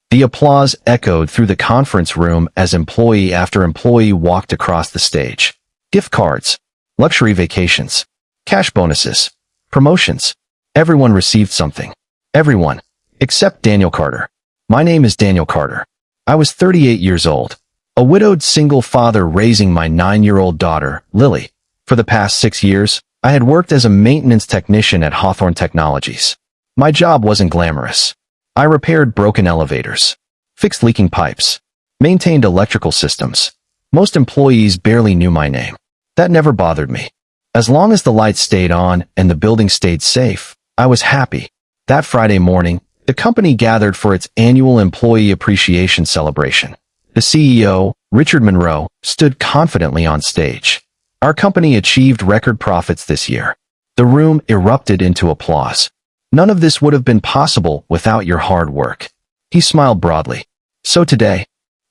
The applause echoed through the conference room as employee after employee walked across the stage. Gift cards, luxury vacations, cash bonuses, promotions. Everyone received something. Everyone, except Daniel Carter. My name is Daniel Carter. I was 38 years old, a widowed single father raising my 9-year-old daughter, Lily. For the past 6 years, I had worked as a maintenance technician at Hawthorne Technologies. My job wasn't glamorous. I repaired broken elevators, fixed leaking pipes, maintained electrical systems. Most employees barely knew my name. That never bothered me. As long as the lights stayed on and the building stayed safe, I was happy. That Friday morning, the company gathered for its annual employee appreciation celebration. The CEO, Richard Monroe, stood confidently on stage. Our company achieved record profits this year. The room erupted into applause. None of this would have been possible without your hard work. He smiled broadly. So today,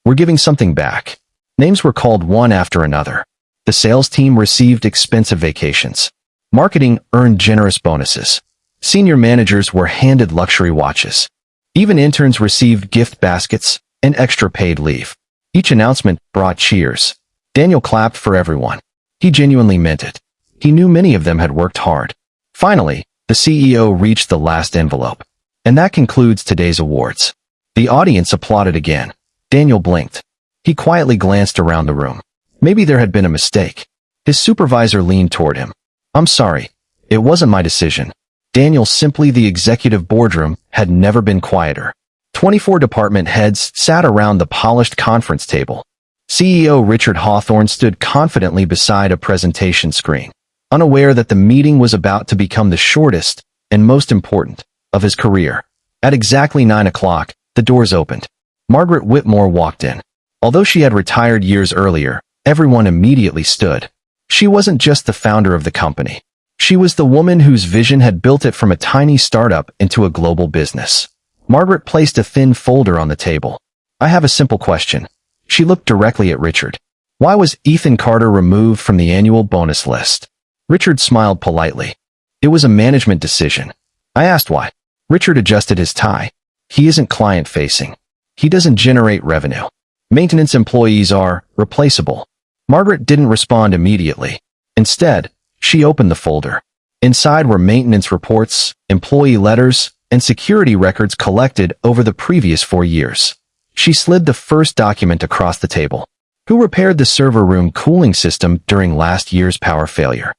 we're giving something back. Names were called one after another. The sales team received expensive vacations. Marketing earned generous bonuses. Senior managers were handed luxury watches. Even interns received gift baskets and extra paid leave. Each announcement brought cheers. Daniel clapped for everyone. He genuinely meant it. He knew many of them had worked hard. Finally, the CEO reached the last envelope. And that concludes today's awards. The audience applauded again. Daniel blinked. He quietly glanced around the room. Maybe there had been a mistake. His supervisor leaned toward him. I'm sorry. It wasn't my decision. Daniel, simply the executive boardroom, had never been quieter. 24 department heads sat around the polished conference table. CEO Richard Hawthorne stood confidently beside a presentation screen, unaware that the meeting was about to become the shortest and most important of his career. At exactly 9 o'clock, the doors opened. Margaret Whitmore walked in. Although she had retired years earlier, everyone immediately stood. She wasn't just the founder of the company. She was the woman whose vision had built it from a tiny startup into a global business. Margaret placed a thin folder on the table. I have a simple question. She looked directly at Richard. Why was Ethan Carter removed from the annual bonus list? Richard smiled politely. It was a management decision. I asked why. Richard adjusted his tie. He isn't client-facing. He doesn't generate revenue. Maintenance employees are replaceable. Margaret didn't respond immediately. Instead, she opened the folder. Inside were maintenance reports, employee letters, and security records collected over the previous 4 years. She slid the first document across the table. Who repaired the server room cooling system during last year's power failure?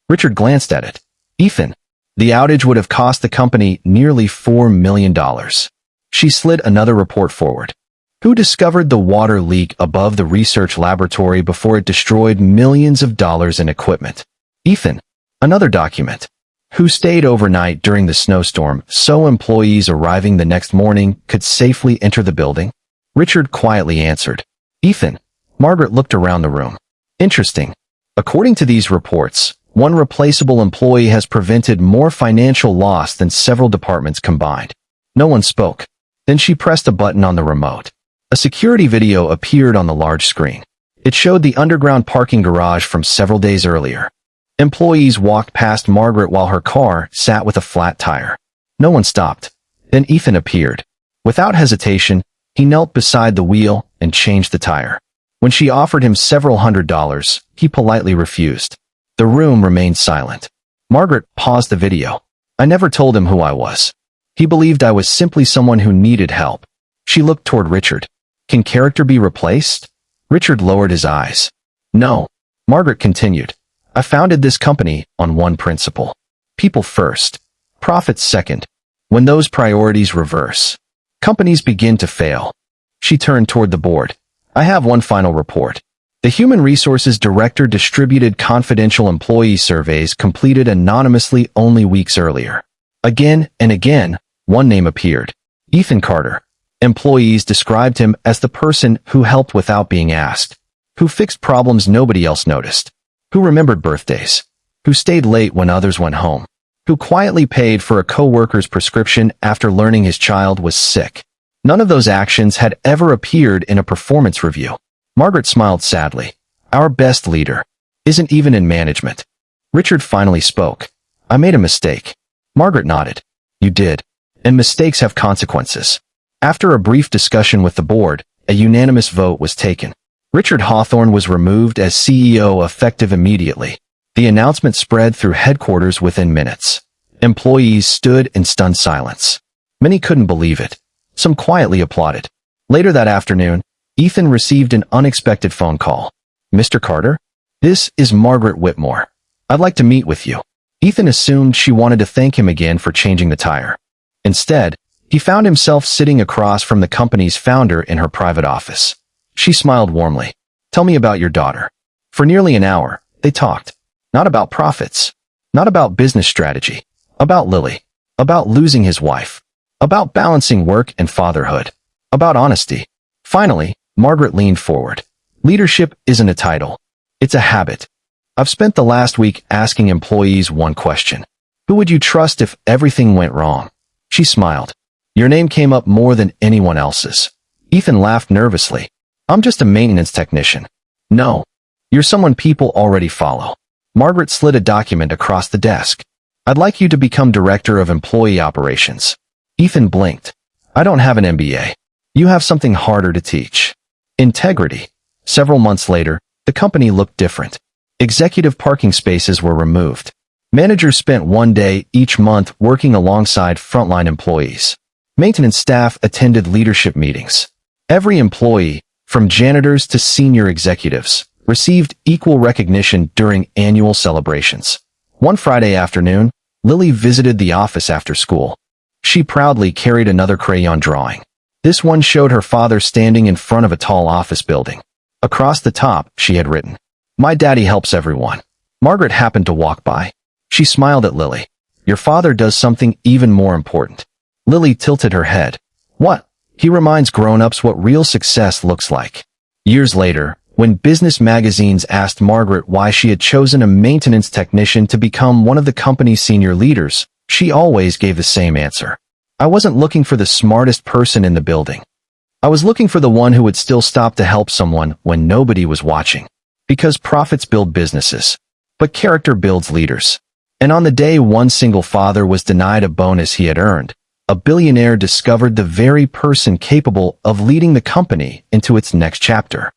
Richard glanced at it. Ethan. The outage would have cost the company nearly $4 million. She slid another report forward. Who discovered the water leak above the research laboratory before it destroyed millions of dollars in equipment? Ethan. Another document. Who stayed overnight during the snowstorm so employees arriving the next morning could safely enter the building? Richard quietly answered. Ethan. Margaret looked around the room. Interesting. According to these reports, one replaceable employee has prevented more financial loss than several departments combined. No one spoke. Then she pressed a button on the remote. A security video appeared on the large screen. It showed the underground parking garage from several days earlier. Employees walked past Margaret while her car sat with a flat tire. No one stopped. Then Ethan appeared. Without hesitation, he knelt beside the wheel and changed the tire. When she offered him several $100s, he politely refused. The room remained silent. Margaret paused the video. I never told him who I was. He believed I was simply someone who needed help. She looked toward Richard. Can character be replaced? Richard lowered his eyes. No. Margaret continued. I founded this company on one principle. People first. Profits second. When those priorities reverse, companies begin to fail. She turned toward the board. I have one final report. The Human Resources Director distributed confidential employee surveys completed anonymously only weeks earlier. Again and again, one name appeared. Ethan Carter. Employees described him as the person who helped without being asked, who fixed problems nobody else noticed, who remembered birthdays, who stayed late when others went home, who quietly paid for a co-worker's prescription after learning his child was sick. None of those actions had ever appeared in a performance review. Margaret smiled sadly. Our best leader isn't even in management. Richard finally spoke. I made a mistake. Margaret nodded. You did. And mistakes have consequences. After a brief discussion with the board, a unanimous vote was taken. Richard Hawthorne was removed as CEO effective immediately. The announcement spread through headquarters within minutes. Employees stood in stunned silence. Many couldn't believe it. Some quietly applauded. Later that afternoon, Ethan received an unexpected phone call. "Mr. Carter? This is Margaret Whitmore. I'd like to meet with you." Ethan assumed she wanted to thank him again for changing the tire. Instead, he found himself sitting across from the company's founder in her private office. She smiled warmly. "Tell me about your daughter." For nearly an hour, they talked. Not about profits. Not about business strategy. About Lily. About losing his wife. About balancing work and fatherhood. About honesty. Finally, Margaret leaned forward. "Leadership isn't a title. It's a habit. I've spent the last week asking employees one question. Who would you trust if everything went wrong?" She smiled. "Your name came up more than anyone else's." Ethan laughed nervously. "I'm just a maintenance technician." "No. You're someone people already follow." Margaret slid a document across the desk. "I'd like you to become Director of Employee Operations." Ethan blinked. "I don't have an MBA. You have something harder to teach." Integrity. Several months later, the company looked different. Executive parking spaces were removed. Managers spent one day each month working alongside frontline employees. Maintenance staff attended leadership meetings. Every employee, from janitors to senior executives, received equal recognition during annual celebrations. One Friday afternoon, Lily visited the office after school. She proudly carried another crayon drawing. This one showed her father standing in front of a tall office building. Across the top, she had written, "My daddy helps everyone." Margaret happened to walk by. She smiled at Lily. "Your father does something even more important." Lily tilted her head. "What?" "He reminds grown-ups what real success looks like." Years later, when business magazines asked Margaret why she had chosen a maintenance technician to become one of the company's senior leaders, she always gave the same answer. "I wasn't looking for the smartest person in the building. I was looking for the one who would still stop to help someone when nobody was watching." Because profits build businesses, but character builds leaders. And on the day one single father was denied a bonus he had earned, a billionaire discovered the very person capable of leading the company into its next chapter.